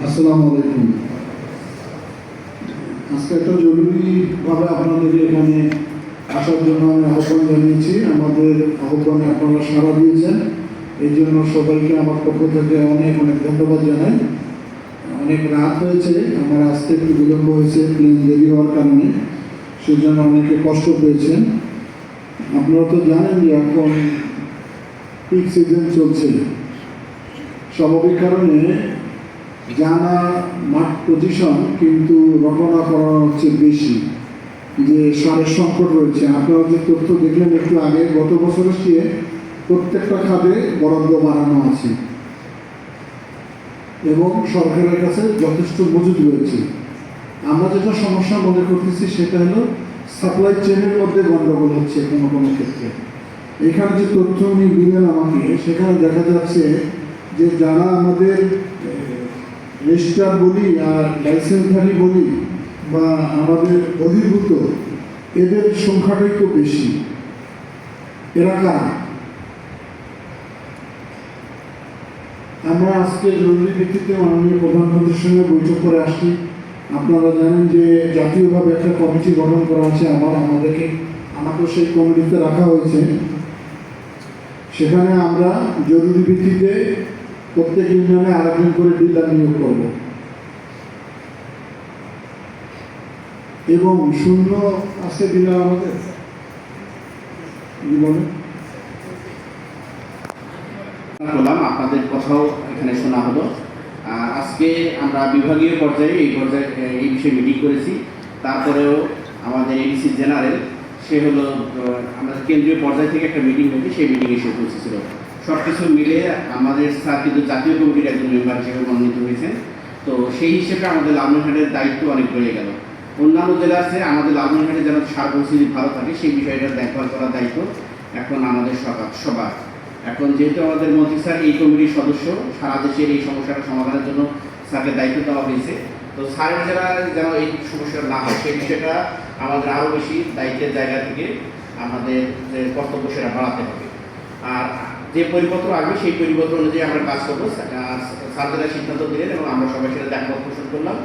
আসসালামু আলাইকুম। আজকে একটা জরুরিভাবে আপনাদের এখানে আসার জন্য আমি আহ্বান জানিয়েছি। আমাদের আহ্বানে আপনারা সাড়া দিয়েছেন, এই জন্য সবাইকে আমার পক্ষ থেকে অনেক অনেক ধন্যবাদ জানাই। অনেক রাত হয়েছে, আমার আসতে একটু বিলম্ব হয়েছে প্লেন দেরি হওয়ার কারণে, সেজন্য অনেকে কষ্ট পেয়েছেন। আপনারা তো জানেন যে এখন পিক সিজন চলছে, স্বাভাবিক কারণে জানা মাঠ পজিশন কিন্তু রটনা করা হচ্ছে বেশি, যে সারের সংকট রয়েছে। আপনারা যে তথ্য দেখলেন একটু আগে, গত বছরের চেয়ে প্রত্যেকটা খাতে বরাদ্দ বাড়ানো আছে এবং সরকারের কাছে যথেষ্ট মজুদ রয়েছে। আমরা যেটা সমস্যা মনে করতেছি সেটা হলো সাপ্লাই চেনের মধ্যে গণ্ডগোল হচ্ছে কোনো কোনো ক্ষেত্রে। এখানে যে তথ্য উনি দিলেন আমাকে, সেখানে দেখা যাচ্ছে যে যারা আমাদের রেজিস্ট্রার বলি আর লাইসেন্সধারী বলি বা আমাদের বহির্ভূত, এদের সংখ্যাটাই তো বেশি। এরা কারা? আমরা আজকে জরুরি ভিত্তিতে মাননীয় প্রধানমন্ত্রীর সঙ্গে বৈঠক করে আসছি। আপনারা জানেন যে জাতীয়ভাবে একটা কমিটি গঠন করা আছে, আমাকে সেই কমিটিতে রাখা হয়েছে। সেখানে আমরা জরুরি ভিত্তিতে প্রত্যেক ইউনিয়নে আরেকজন করে ডিলার নিয়োগ করব এবং শূন্য আছে ডিলার আমাদের বললাম। আপনাদের কথাও এখানে শোনা হলো। আজকে আমরা বিভাগীয় পর্যায়ে এই বিষয়ে মিটিং করেছি। তারপরেও আমাদের এডিসি জেনারেল সে হলো আমাদের কেন্দ্রীয় পর্যায় থেকে একটা মিটিং হয়েছে, সেই মিটিংয়ে সে উপস্থিত ছিল। সব কিছু মিলে আমাদের স্যার কিন্তু জাতীয় কমিটির একজন মেম্বার হিসেবে মনোনীত হয়েছেন। তো সেই হিসেবে আমাদের লালমনিরহাটের দায়িত্ব অনেক বেড়ে গেল। অন্যান্য জেলা আছে, আমাদের লালমনিরহাটে যেন সার পরিস্থিতি ভালো থাকে সেই বিষয়টা দেখভাল করার দায়িত্ব এখন আমাদের সবার। এখন যেহেতু আমাদের মন্ত্রী স্যার এই কমিটির সদস্য, সারা দেশের এই সমস্যাটা সমাধানের জন্য স্যারকে দায়িত্ব দেওয়া হয়েছে। তো স্যারের যারা যেন এই সমস্যাটা না হয় সেই বিষয়টা আমাদের আরও বেশি দায়িত্বের জায়গা থেকে আমাদের যে কর্তব্য সেটা বাড়াতে হবে। আর যে পরিপত্র আসবে সেই পরিপত্র অনুযায়ী আমরা কাজ করবো। স্যার যারা সিদ্ধান্ত দিলেন এবং আমরা সবাই সেটা একমত পোষণ করলাম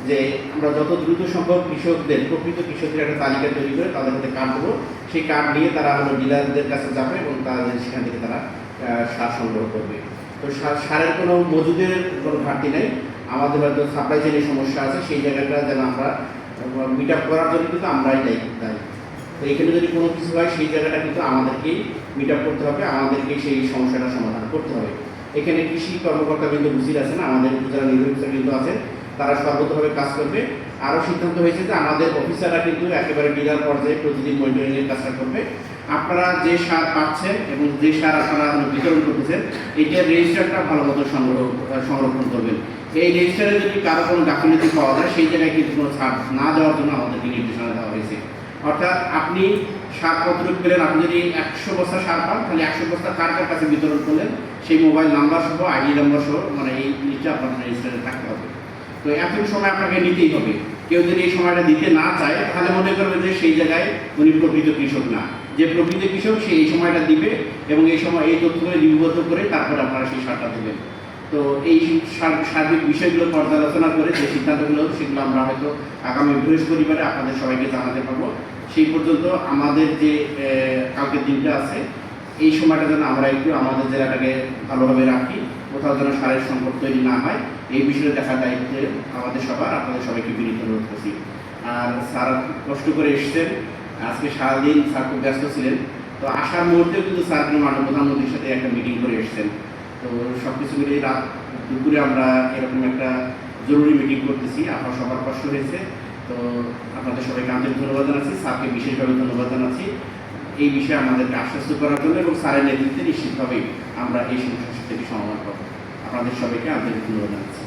যে আমরা যত দ্রুত সম্ভব কৃষকদের, প্রকৃত কৃষকদের একটা তালিকা তৈরি করে তাদের হাতে কার্ড দেবো। সেই কার্ড নিয়ে তারা হলো ডিলারদের কাছে যাবে এবং তাদের সেখান থেকে তারা সার সংগ্রহ করবে। তো সারের কোনো মজুদের কোনো ঘাটতি নেই। আমাদের হয়তো সাপ্লাই চেনের সমস্যা আছে, সেই জায়গাটা যেন আমরা মিট আপ করার জন্য কিন্তু আমরাই দায়ী। তো এখানে যদি কোনো কিছু হয় সেই জায়গাটা কিন্তু আমাদেরকেই মিট আপ করতে হবে, আমাদেরকে সেই সমস্যাটা সমাধান করতে হবে। এখানে কৃষি কর্মকর্তা কিন্তু উপস্থিত আছেন, আমাদের যারা নির্বাহী কিন্তু আছেন, তারা সর্বতভাবে কাজ করবে। আরও সিদ্ধান্ত হয়েছে যে আমাদের অফিসাররা কিন্তু একেবারে ডিলার পর্যায়ে প্রতিদিন মনিটরিংয়ের কাজটা করবে। আপনারা যে সার পাচ্ছেন এবং যে সার আপনারা বিতরণ করতেছেন, এইটার রেজিস্টারটা ভালো মতো সংরক্ষণ করবেন। এই রেজিস্টারে যদি কারো কোনো গাফিলতি পাওয়া যায় সেই জায়গায় কিন্তু কোনো ছাড় না দেওয়ার জন্য আমাদেরকে নির্দেশনা দেওয়া হয়েছে। অর্থাৎ আপনি সার কতটুকু পেলেন, আপনি যদি 100 বস্তা সার পান তাহলে 100 বস্তা কার কাছে বিতরণ করলেন সেই মোবাইল নাম্বার সহ আইডি নাম্বার সহ এই জিনিসটা আপনার রেজিস্টারে থাকতে হবে। তো এত সময় আপনাকে নিতেই হবে। কেউ যদি এই সময়টা দিতে না চায় তাহলে মনে করবে যে সেই জায়গায় উনি প্রকৃত কৃষক না। যে প্রকৃত কৃষক সে এই সময়টা দিবে এবং এই সময় এই তথ্যগুলো লিপিবদ্ধ করে তারপরে আপনারা সেই সারটা দেবেন। তো এই সার্বিক বিষয়গুলো পর্যালোচনা করে যে সিদ্ধান্তগুলো সেগুলো আমরা হয়তো আগামী বৃহস্পতিবারে আপনাদের সবাইকে জানাতে পারবো। সেই পর্যন্ত আমাদের যে কালকের দিনটা আছে এই সময়টা যেন আমরা একটু আমাদের জেলাটাকে ভালোভাবে রাখি, কোথাও যেন সারের সংকট তৈরি না হয়, এই বিষয়ে দেখার দায়িত্বে আমাদের সবার, আপনাদের সবাইকে বিনীত অনুরোধ করছি। আর স্যার কষ্ট করে এসছেন, আজকে সারাদিন স্যার খুব ব্যস্ত ছিলেন। তো আসার মুহূর্তেও কিন্তু স্যার মাননীয় প্রধানমন্ত্রীর সাথে একটা মিটিং করে এসছেন। তো সব কিছু মিলে রাত দুপুরে আমরা এরকম একটা জরুরি মিটিং করতেছি। আপনার সবার কষ্ট হয়েছে। তো আপনাদের সবাইকে আন্তরিক ধন্যবাদ জানাচ্ছি, স্যারকে বিশেষভাবে ধন্যবাদ জানাচ্ছি এই বিষয়ে আমাদেরকে আশ্বস্ত করার জন্য এবং স্যারের নেতৃত্বে নিশ্চিতভাবেই আমরা এই সমস্যা থেকে সমাধান করব। আপনাদের সবাইকে আন্তরিক ধন্যবাদ জানাচ্ছি।